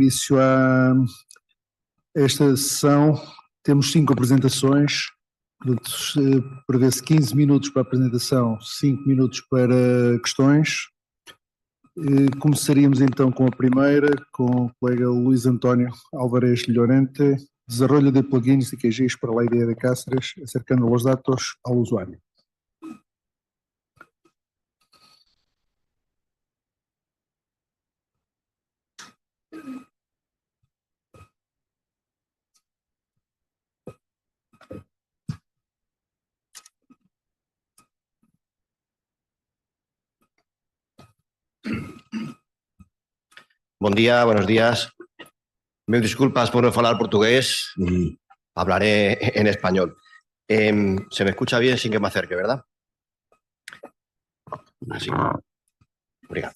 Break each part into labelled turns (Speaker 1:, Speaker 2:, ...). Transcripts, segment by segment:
Speaker 1: início a esta sessão. Temos 5 apresentações, prevê-se 15 minutos para a apresentação, 5 minutos para questões. Começaríamos então com a primeira, com o colega Luís António Álvarez Llorente, desarrollo de plugins de QGIS para la IDE de Cáceres, acercando los datos ao usuário.
Speaker 2: Buen día, buenos días. Me disculpas por no hablar portugués, hablaré en español. Se me escucha bien sin que me acerque, ¿verdad? Así. Obrigado.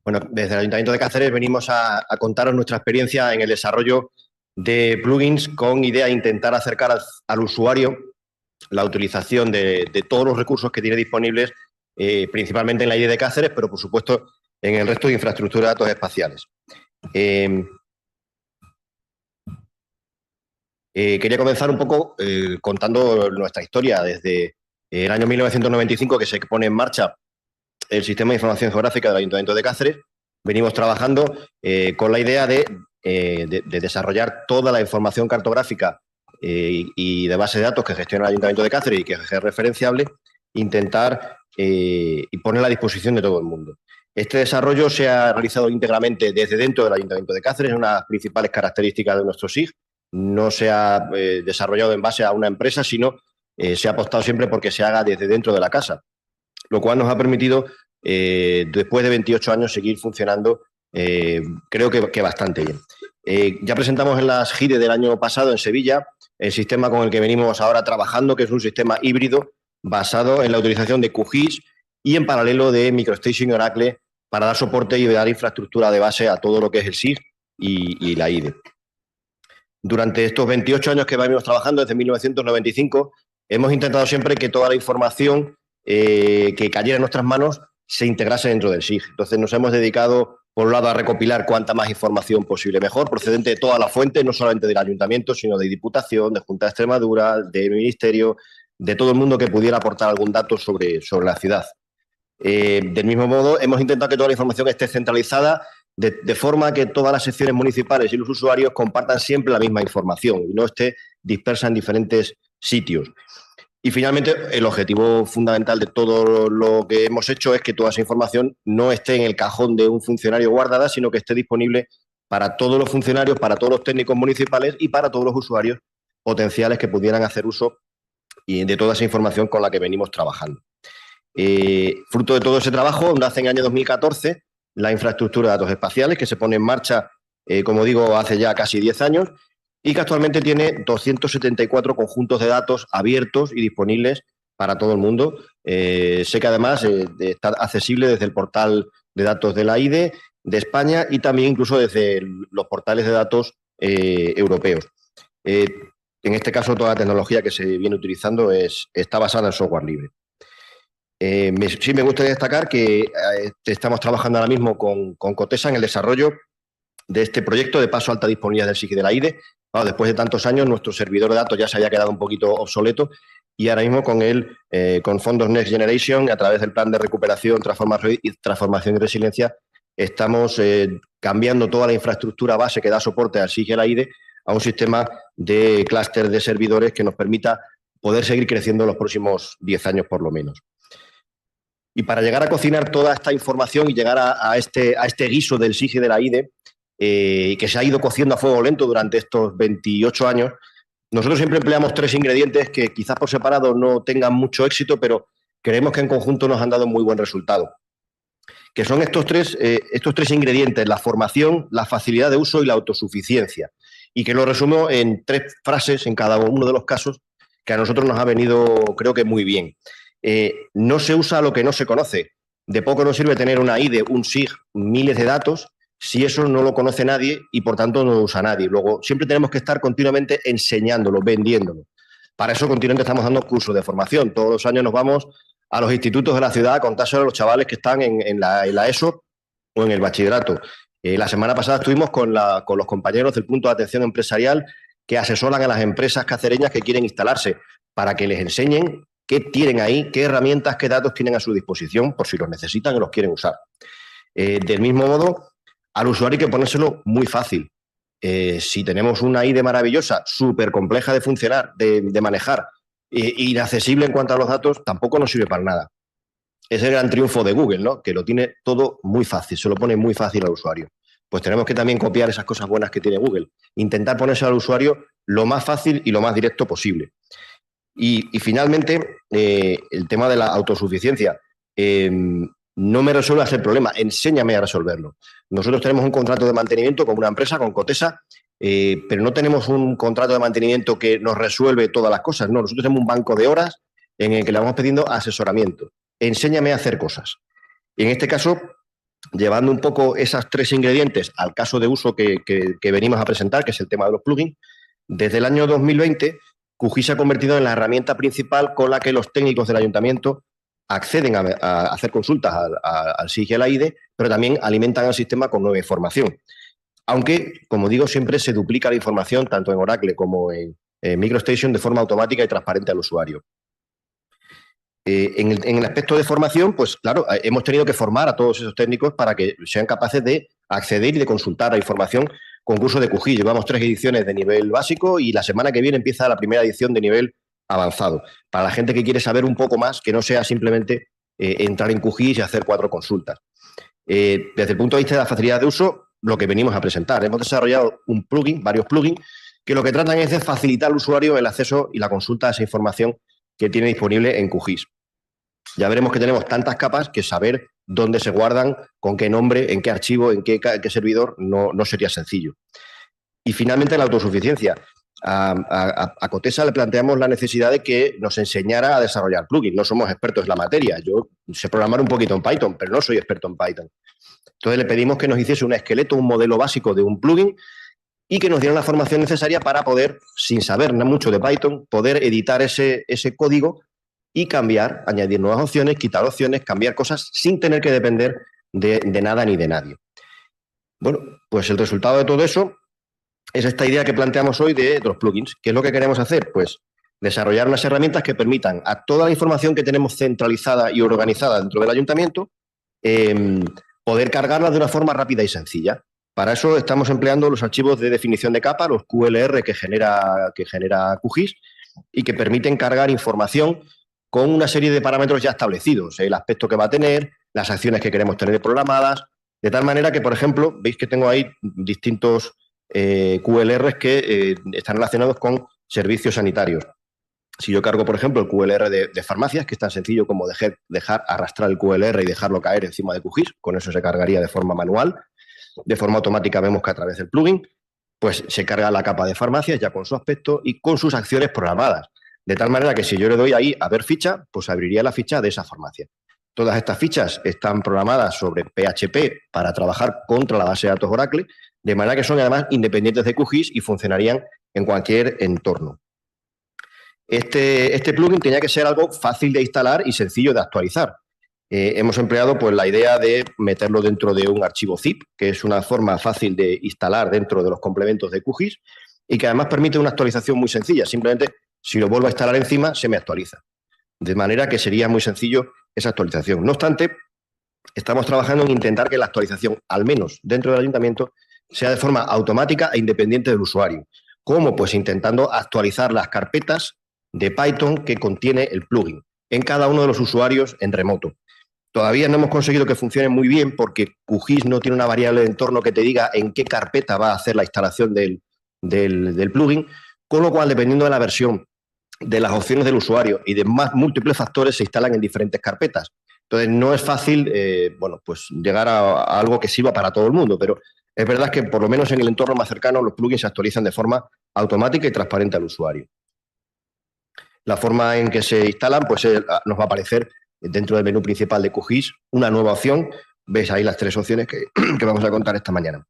Speaker 2: Bueno, desde el Ayuntamiento de Cáceres venimos a contaros nuestra experiencia en el desarrollo de plugins con idea de intentar acercar al usuario la utilización de todos los recursos que tiene disponibles, principalmente en la IDE de Cáceres, pero por supuesto en el resto de infraestructura de datos espaciales. Quería comenzar un poco contando nuestra historia desde el año 1995 que se pone en marcha el Sistema de Información Geográfica del Ayuntamiento de Cáceres. Venimos trabajando con la idea de desarrollar toda la información cartográfica y de base de datos que gestiona el Ayuntamiento de Cáceres y que es referenciable, intentar y ponerla a disposición de todo el mundo. Este desarrollo se ha realizado íntegramente desde dentro del Ayuntamiento de Cáceres, es una de las principales características de nuestro SIG. No se ha desarrollado en base a una empresa, sino se ha apostado siempre porque se haga desde dentro de la casa, lo cual nos ha permitido, después de 28 años, seguir funcionando, creo que bastante bien. Ya presentamos en las GIDE del año pasado en Sevilla el sistema con el que venimos ahora trabajando, que es un sistema híbrido basado en la utilización de QGIS y en paralelo de MicroStation y Oracle para dar soporte y dar infraestructura de base a todo lo que es el SIG y la IDE. Durante estos 28 años que venimos trabajando, desde 1995, hemos intentado siempre que toda la información que cayera en nuestras manos se integrase dentro del SIG. Entonces nos hemos dedicado, por un lado, a recopilar cuanta más información posible mejor, procedente de todas las fuentes, no solamente del Ayuntamiento, sino de Diputación, de Junta de Extremadura, del Ministerio, de todo el mundo que pudiera aportar algún dato sobre la ciudad. Del mismo modo, hemos intentado que toda la información esté centralizada de forma que todas las secciones municipales y los usuarios compartan siempre la misma información y no esté dispersa en diferentes sitios. Y finalmente, el objetivo fundamental de todo lo que hemos hecho es que toda esa información no esté en el cajón de un funcionario guardada, sino que esté disponible para todos los funcionarios, para todos los técnicos municipales y para todos los usuarios potenciales que pudieran hacer uso de toda esa información con la que venimos trabajando. Fruto de todo ese trabajo, nace en el año 2014 la infraestructura de datos espaciales, que se pone en marcha, como digo, hace ya casi 10 años y que actualmente tiene 274 conjuntos de datos abiertos y disponibles para todo el mundo. Sé que además está accesible desde el portal de datos de la IDE de España y también incluso desde los portales de datos europeos. En este caso, toda la tecnología que se viene utilizando está basada en software libre. Sí me gustaría destacar que estamos trabajando ahora mismo con Cotesa en el desarrollo de este proyecto de paso a alta disponibilidad del SIG y de la IDE. Bueno, después de tantos años, nuestro servidor de datos ya se había quedado un poquito obsoleto y ahora mismo con fondos Next Generation, a través del plan de recuperación, transformación y resiliencia, estamos cambiando toda la infraestructura base que da soporte al SIG y a la IDE a un sistema de clúster de servidores que nos permita poder seguir creciendo en los próximos 10 años por lo menos. Y para llegar a cocinar toda esta información y llegar a este guiso del SIG y de la IDE, que se ha ido cociendo a fuego lento durante estos 28 años, nosotros siempre empleamos 3 ingredientes que quizás por separado no tengan mucho éxito, pero creemos que en conjunto nos han dado muy buen resultado. Que son estos tres ingredientes: la formación, la facilidad de uso y la autosuficiencia. Y que lo resumo en 3 frases en cada uno de los casos que a nosotros nos ha venido, creo que muy bien. No se usa lo que no se conoce. De poco nos sirve tener una IDE, un SIG, miles de datos, si eso no lo conoce nadie y por tanto no lo usa nadie. Luego, siempre tenemos que estar continuamente enseñándolo, vendiéndolo. Para eso continuamente estamos dando cursos de formación. Todos los años nos vamos a los institutos de la ciudad a contárselo a los chavales que están en la ESO o en el bachillerato. La semana pasada estuvimos con los compañeros del punto de atención empresarial que asesoran a las empresas cacereñas que quieren instalarse para que les enseñen qué tienen ahí, qué herramientas, qué datos tienen a su disposición por si los necesitan y los quieren usar. Del mismo modo, al usuario hay que ponérselo muy fácil. Si tenemos una IDE maravillosa, súper compleja de funcionar, de manejar, inaccesible en cuanto a los datos, tampoco nos sirve para nada. Es el gran triunfo de Google, ¿no? Que lo tiene todo muy fácil, se lo pone muy fácil al usuario. Pues tenemos que también copiar esas cosas buenas que tiene Google. Intentar ponerse al usuario lo más fácil y lo más directo posible. Y finalmente, el tema de la autosuficiencia. No me resuelvas el problema, enséñame a resolverlo. Nosotros tenemos un contrato de mantenimiento con una empresa, con Cotesa, pero no tenemos un contrato de mantenimiento que nos resuelve todas las cosas. No, nosotros tenemos un banco de horas en el que le vamos pidiendo asesoramiento. Enséñame a hacer cosas. Y en este caso, llevando un poco esos 3 ingredientes al caso de uso que venimos a presentar, que es el tema de los plugins, desde el año 2020, QGIS se ha convertido en la herramienta principal con la que los técnicos del ayuntamiento acceden a hacer consultas al SIG y a la IDE, pero también alimentan al sistema con nueva información. Aunque, como digo, siempre se duplica la información tanto en Oracle como en MicroStation de forma automática y transparente al usuario. En el aspecto de formación, pues claro, hemos tenido que formar a todos esos técnicos para que sean capaces de acceder y de consultar la información con curso de QGIS. Llevamos 3 ediciones de nivel básico y la semana que viene empieza la primera edición de nivel avanzado. Para la gente que quiere saber un poco más, que no sea simplemente entrar en QGIS y hacer 4 consultas. Desde el punto de vista de la facilidad de uso, lo que venimos a presentar. Hemos desarrollado un plugin, varios plugins, que lo que tratan es de facilitar al usuario el acceso y la consulta a esa información que tiene disponible en QGIS. Ya veremos que tenemos tantas capas que saber dónde se guardan, con qué nombre, en qué archivo, en qué servidor, no sería sencillo. Y finalmente la autosuficiencia. A Cotesa le planteamos la necesidad de que nos enseñara a desarrollar plugins. No somos expertos en la materia. Yo sé programar un poquito en Python, pero no soy experto en Python. Entonces le pedimos que nos hiciese un esqueleto, un modelo básico de un plugin y que nos diera la formación necesaria para poder, sin saber mucho de Python, poder editar ese código y cambiar, añadir nuevas opciones, quitar opciones, cambiar cosas sin tener que depender de nada ni de nadie. Bueno, pues el resultado de todo eso es esta idea que planteamos hoy de los plugins. ¿Qué es lo que queremos hacer? Pues desarrollar unas herramientas que permitan a toda la información que tenemos centralizada y organizada dentro del ayuntamiento poder cargarla de una forma rápida y sencilla. Para eso estamos empleando los archivos de definición de capa, los QLR que genera QGIS y que permiten cargar información con una serie de parámetros ya establecidos, el aspecto que va a tener, las acciones que queremos tener programadas, de tal manera que, por ejemplo, veis que tengo ahí distintos QLRs que están relacionados con servicios sanitarios. Si yo cargo, por ejemplo, el QLR de farmacias, que es tan sencillo como dejar arrastrar el QLR y dejarlo caer encima de QGIS, con eso se cargaría de forma manual. De forma automática vemos que a través del plugin pues se carga la capa de farmacias ya con su aspecto y con sus acciones programadas. De tal manera que si yo le doy ahí a ver ficha, pues abriría la ficha de esa farmacia. Todas estas fichas están programadas sobre PHP para trabajar contra la base de datos Oracle, de manera que son además independientes de QGIS y funcionarían en cualquier entorno. Este plugin tenía que ser algo fácil de instalar y sencillo de actualizar. Hemos empleado pues, la idea de meterlo dentro de un archivo zip, que es una forma fácil de instalar dentro de los complementos de QGIS y que además permite una actualización muy sencilla. Simplemente, si lo vuelvo a instalar encima, se me actualiza. De manera que sería muy sencillo esa actualización. No obstante, estamos trabajando en intentar que la actualización, al menos dentro del ayuntamiento, sea de forma automática e independiente del usuario. ¿Cómo? Pues intentando actualizar las carpetas de Python que contiene el plugin en cada uno de los usuarios en remoto. Todavía no hemos conseguido que funcione muy bien porque QGIS no tiene una variable de entorno que te diga en qué carpeta va a hacer la instalación del plugin, con lo cual, dependiendo de la versión, de las opciones del usuario y de más múltiples factores, se instalan en diferentes carpetas. Entonces, no es fácil pues llegar a algo que sirva para todo el mundo, pero es verdad que, por lo menos en el entorno más cercano, los plugins se actualizan de forma automática y transparente al usuario. La forma en que se instalan, pues nos va a aparecer dentro del menú principal de QGIS una nueva opción. Veis ahí las 3 opciones que vamos a contar esta mañana.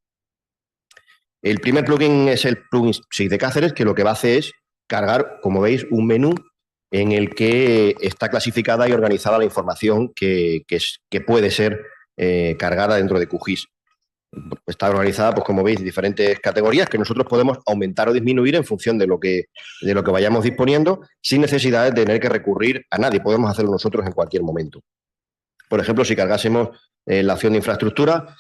Speaker 2: El primer plugin es el plugin SIG de Cáceres, que lo que va a hacer es cargar, como veis, un menú en el que está clasificada y organizada la información que puede ser cargada dentro de QGIS. Está organizada, pues como veis, en diferentes categorías que nosotros podemos aumentar o disminuir en función de lo que vayamos disponiendo, sin necesidad de tener que recurrir a nadie. Podemos hacerlo nosotros en cualquier momento. Por ejemplo, si cargásemos la opción de infraestructura,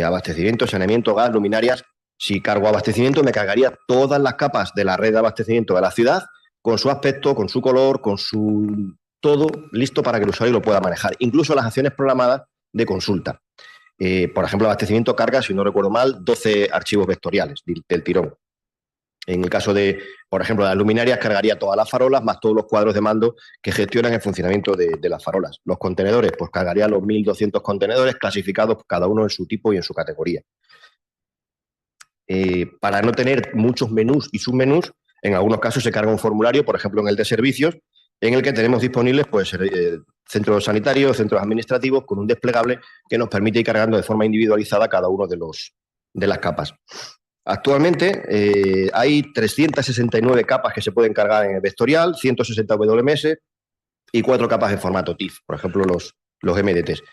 Speaker 2: abastecimiento, saneamiento, gas, luminarias, si cargo abastecimiento, me cargaría todas las capas de la red de abastecimiento de la ciudad, con su aspecto, con su color, con su todo listo para que el usuario lo pueda manejar. Incluso las acciones programadas de consulta. Por ejemplo, abastecimiento carga, si no recuerdo mal, 12 archivos vectoriales del tirón. En el caso de, por ejemplo, las luminarias, cargaría todas las farolas más todos los cuadros de mando que gestionan el funcionamiento de las farolas. Los contenedores, pues cargaría los 1.200 contenedores clasificados cada uno en su tipo y en su categoría. Para no tener muchos menús y submenús, en algunos casos se carga un formulario, por ejemplo, en el de servicios, en el que tenemos disponibles pues, centros sanitarios, centros administrativos, con un desplegable que nos permite ir cargando de forma individualizada cada uno de las capas. Actualmente hay 369 capas que se pueden cargar en el vectorial, 160 WMS y 4 capas en formato TIFF, por ejemplo, los MDTs.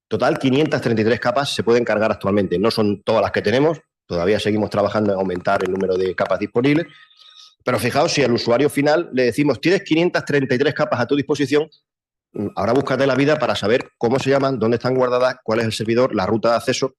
Speaker 2: Total, 533 capas se pueden cargar actualmente. No son todas las que tenemos, todavía seguimos trabajando en aumentar el número de capas disponibles, pero fijaos, si al usuario final le decimos tienes 533 capas a tu disposición, ahora búscate la vida para saber cómo se llaman, dónde están guardadas, cuál es el servidor, la ruta de acceso.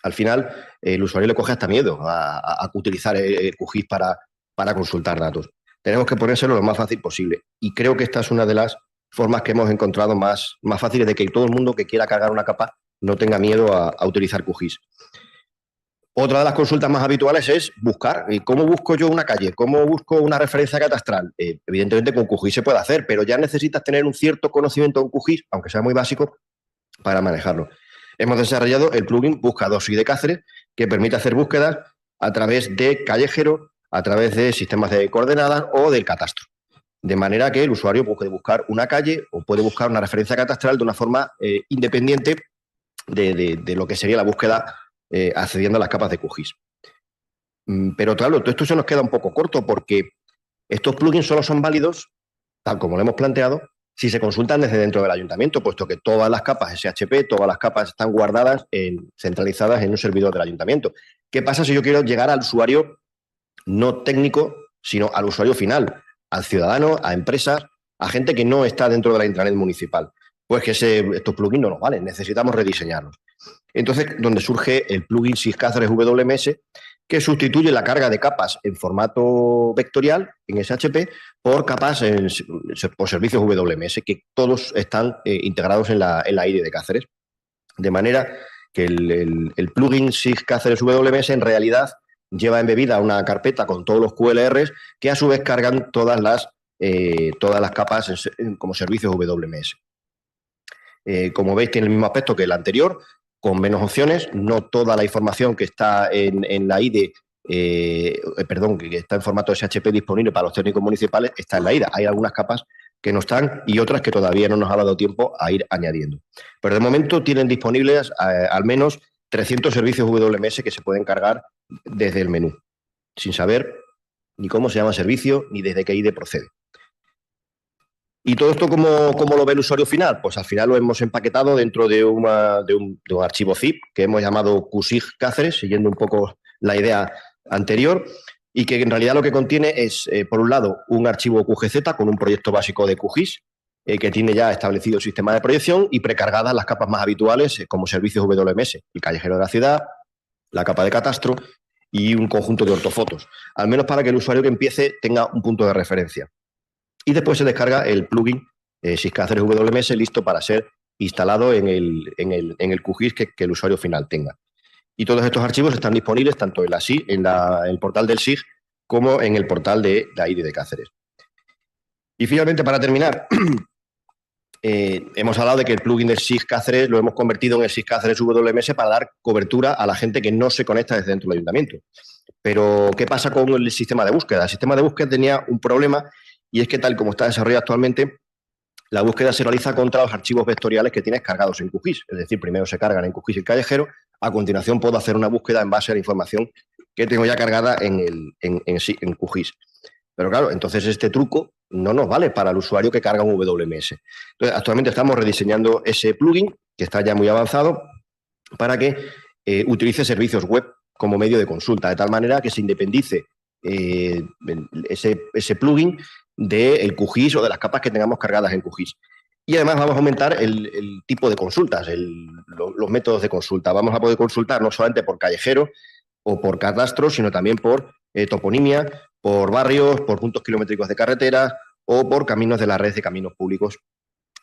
Speaker 2: Al final, el usuario le coge hasta miedo a utilizar el QGIS para consultar datos. Tenemos que ponérselo lo más fácil posible. Y creo que esta es una de las formas que hemos encontrado más fáciles de que todo el mundo que quiera cargar una capa no tenga miedo a utilizar QGIS. Otra de las consultas más habituales es buscar. ¿Cómo busco yo una calle? ¿Cómo busco una referencia catastral? Evidentemente con QGIS se puede hacer, pero ya necesitas tener un cierto conocimiento de un QGIS, aunque sea muy básico, para manejarlo. Hemos desarrollado el plugin Busca2i de Cáceres, que permite hacer búsquedas a través de Callejero, a través de sistemas de coordenadas o del catastro. De manera que el usuario puede buscar una calle o puede buscar una referencia catastral de una forma independiente de lo que sería la búsqueda accediendo a las capas de QGIS. Pero claro, todo esto se nos queda un poco corto porque estos plugins solo son válidos, tal como lo hemos planteado, si se consultan desde dentro del ayuntamiento, puesto que todas las capas SHP, todas las capas están guardadas, centralizadas en un servidor del ayuntamiento. ¿Qué pasa si yo quiero llegar al usuario no técnico, sino al usuario final, al ciudadano, a empresas, a gente que no está dentro de la intranet municipal? Pues que estos plugins no nos valen, necesitamos rediseñarlos. Entonces, donde surge el plugin SIG Cáceres WMS, que sustituye la carga de capas en formato vectorial, en SHP, por capas por servicios WMS, que todos están integrados en la IDE de Cáceres. De manera que el plugin SIG Cáceres WMS en realidad lleva embebida una carpeta con todos los QLRs que a su vez cargan todas las capas como servicios WMS. Como veis, tiene el mismo aspecto que el anterior, con menos opciones. No toda la información que está en la IDE, que está en formato SHP disponible para los técnicos municipales, está en la IDE. Hay algunas capas que no están y otras que todavía no nos ha dado tiempo a ir añadiendo. Pero de momento tienen disponibles al menos 300 servicios WMS que se pueden cargar desde el menú, sin saber ni cómo se llama el servicio ni desde qué IDE procede. ¿Y todo esto cómo lo ve el usuario final? Pues al final lo hemos empaquetado dentro de un archivo zip que hemos llamado QSIG Cáceres, siguiendo un poco la idea anterior, y que en realidad lo que contiene es, por un lado, un archivo QGZ con un proyecto básico de QGIS, que tiene ya establecido el sistema de proyección y precargadas las capas más habituales como servicios WMS, el callejero de la ciudad, la capa de catastro y un conjunto de ortofotos, al menos para que el usuario que empiece tenga un punto de referencia. Y después se descarga el plugin SIG Cáceres WMS listo para ser instalado en el QGIS que el usuario final tenga. Y todos estos archivos están disponibles tanto en el portal del SIG como en el portal de la IDE de Cáceres. Y finalmente, para terminar, hemos hablado de que el plugin del SIG Cáceres lo hemos convertido en el SIG Cáceres WMS para dar cobertura a la gente que no se conecta desde dentro del ayuntamiento. Pero, ¿qué pasa con el sistema de búsqueda? El sistema de búsqueda tenía un problema, y es que tal como está desarrollado actualmente, la búsqueda se realiza contra los archivos vectoriales que tienes cargados en QGIS. Es decir, primero se cargan en QGIS el callejero, a continuación puedo hacer una búsqueda en base a la información que tengo ya cargada en QGIS. Pero claro, entonces este truco no nos vale para el usuario que carga un WMS. Entonces, actualmente estamos rediseñando ese plugin, que está ya muy avanzado, para que utilice servicios web como medio de consulta, de tal manera que se independice ese plugin del QGIS o de las capas que tengamos cargadas en QGIS. Y además vamos a aumentar el tipo de consultas, los métodos de consulta. Vamos a poder consultar no solamente por callejero o por cadastro, sino también por toponimia, por barrios, por puntos kilométricos de carreteras o por caminos de la red de caminos públicos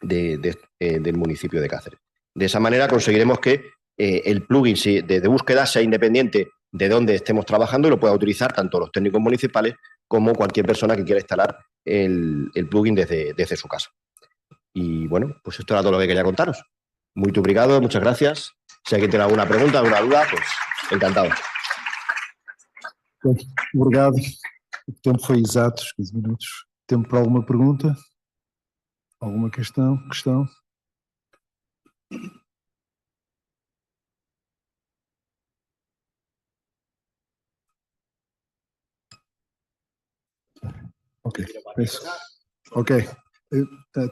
Speaker 2: del municipio de Cáceres. De esa manera conseguiremos que el plugin de búsqueda sea independiente de donde estemos trabajando y lo pueda utilizar tanto los técnicos municipales como cualquier persona que quiera instalar el plugin desde su casa. Y bueno, pues esto era todo lo que quería contaros. Muy obrigado, muchas gracias. Si alguien tiene alguna pregunta, alguna duda, pues encantado.
Speaker 1: Obrigado. O tempo foi exato, os 15 minutos. Tempo para alguma pergunta? Alguma questão? Ok. Ok. Tá.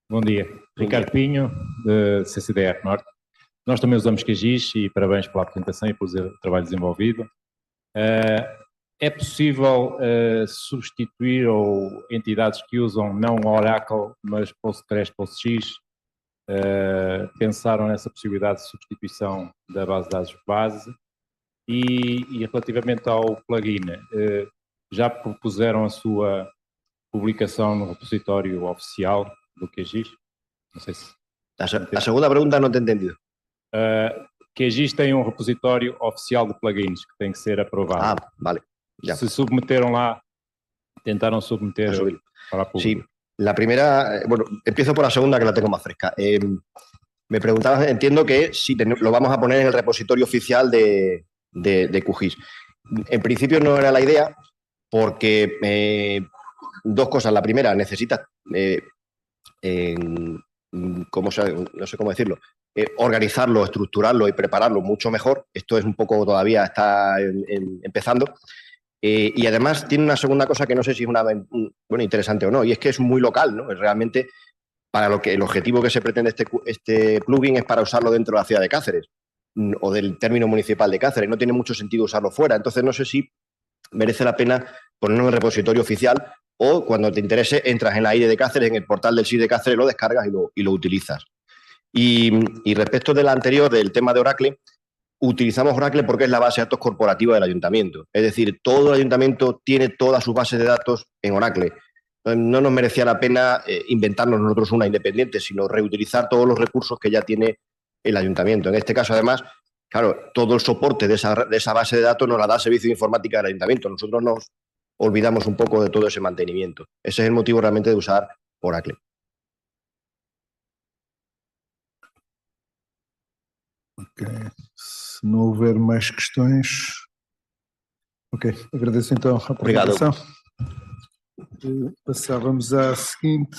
Speaker 3: Bom dia. Ricardo Pinho, de CCDR Norte. Nós também usamos QGIS e parabéns pela apresentação e pelo trabalho desenvolvido. É possível substituir ou entidades que usam não Oracle, mas Postgres, PostX, pensaram nessa possibilidade de substituição da base de dados base? E relativamente ao plugin, já propuseram a sua publicação no repositório oficial do QGIS? Não sei se...
Speaker 2: La segunda pregunta no te he entendido.
Speaker 3: QGIS tem um repositório oficial de plugins que tem que ser aprovado.
Speaker 2: Ah, vale. Ya.
Speaker 3: Se submeteram lá, tentaron submeter para público.
Speaker 2: Sí, la primera, bueno, empiezo por la segunda que la tengo más fresca. Me preguntabas, entiendo que si lo vamos a poner en el repositorio oficial de QGIS. En principio no era la idea porque dos cosas. La primera, necesitas, no sé cómo decirlo, organizarlo, estructurarlo y prepararlo mucho mejor. Esto es un poco, todavía está empezando. Y además tiene una segunda cosa que no sé si es interesante o no, y es que es muy local, ¿no? Es realmente para lo que el objetivo que se pretende este plugin es para usarlo dentro de la ciudad de Cáceres o del término municipal de Cáceres. No tiene mucho sentido usarlo fuera. Entonces no sé si merece la pena ponerlo en el repositorio oficial o cuando te interese entras en la IDE de Cáceres, en el portal del SIS de Cáceres, lo descargas y lo utilizas. Y respecto de la anterior, del tema de Oracle, utilizamos Oracle porque es la base de datos corporativa del ayuntamiento. Es decir, todo el ayuntamiento tiene todas sus bases de datos en Oracle. No nos merecía la pena inventarnos nosotros una independiente, sino reutilizar todos los recursos que ya tiene el ayuntamiento. En este caso, además, claro, todo el soporte de esa base de datos nos la da el Servicio de Informática del ayuntamiento. Nosotros nos olvidamos un poco de todo ese mantenimiento. Ese es el motivo realmente de usar Oracle.
Speaker 1: Ok. Se não houver mais questões... Ok, agradeço então a apresentação. Passávamos à seguinte...